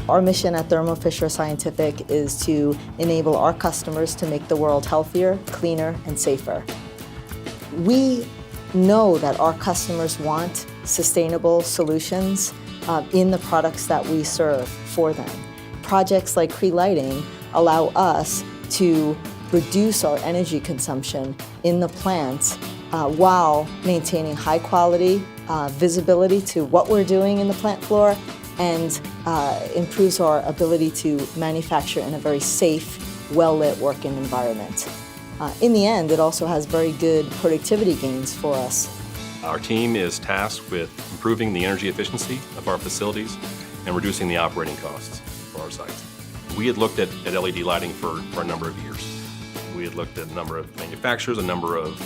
Our mission at Thermo Fisher Scientific is to enable our customers to make the world healthier, cleaner, and safer. We know that our customers want sustainable solutions in the products that we serve for them. Projects like Cree lighting allow us to reduce our energy consumption in the plants while maintaining high quality visibility to what we're doing in the plant floor, and improves our ability to manufacture in a very safe, well-lit working environment. In the end, it also has very good productivity gains for us. Our team is tasked with improving the energy efficiency of our facilities and reducing the operating costs for our sites. We had looked at LED lighting for a number of years. We had looked at a number of manufacturers, a number of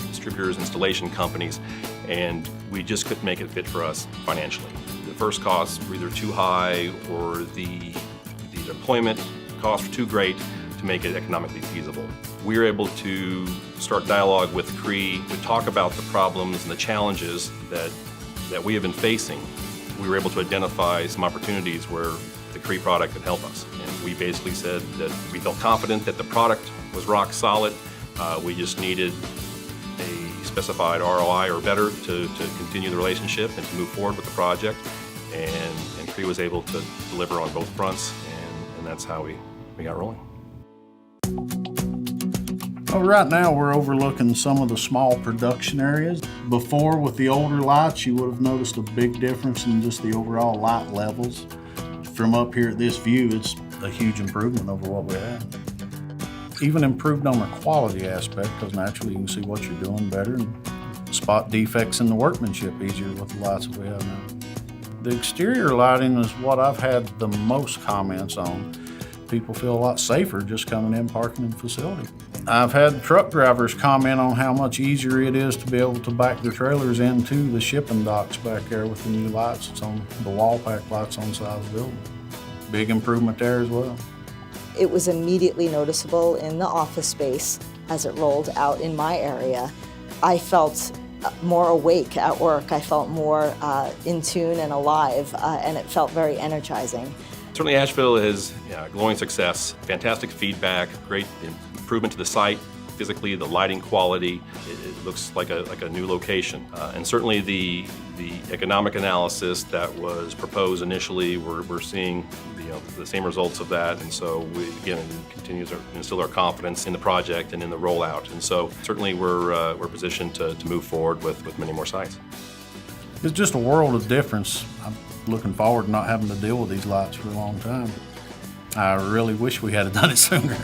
distributors, installation companies, and we just couldn't make it fit for us financially. The first costs were either too high, or the deployment costs were too great to make it economically feasible. We were able to start dialogue with Cree to talk about the problems and the challenges that we have been facing. We were able to identify some opportunities where the Cree product could help us. And we basically said that we felt confident that the product was rock solid. We just needed a specified ROI or better to continue the relationship and to move forward with the project. And Cree was able to deliver on both fronts, and that's how we got rolling. Well, right now we're overlooking some of the small production areas. Before, with the older lights, you would have noticed a big difference in just the overall light levels. From up here at this view, it's a huge improvement over what we had. Even improved on the quality aspect, because naturally you can see what you're doing better and spot defects in the workmanship easier with the lights that we have now. The exterior lighting is what I've had the most comments on. People feel a lot safer just coming in, parking in the facility. I've had truck drivers comment on how much easier it is to be able to back their trailers into the shipping docks back there with the new lights. It's on the wall pack lights on the side of the building. Big improvement there as well. It was immediately noticeable in the office space as it rolled out in my area. I felt more awake at work. I felt more in tune and alive, and it felt very energizing. Certainly Asheville is glowing success, fantastic feedback, great improvement to the site. Physically, the lighting quality, it looks like a new location. And certainly the economic analysis that was proposed initially, we're seeing the same results of that. And so we, again, it continues to instill our confidence in the project and in the rollout. And so certainly we're positioned to move forward with many more sites. It's just a world of difference. I'm looking forward to not having to deal with these lights for a long time. I really wish we had done it sooner.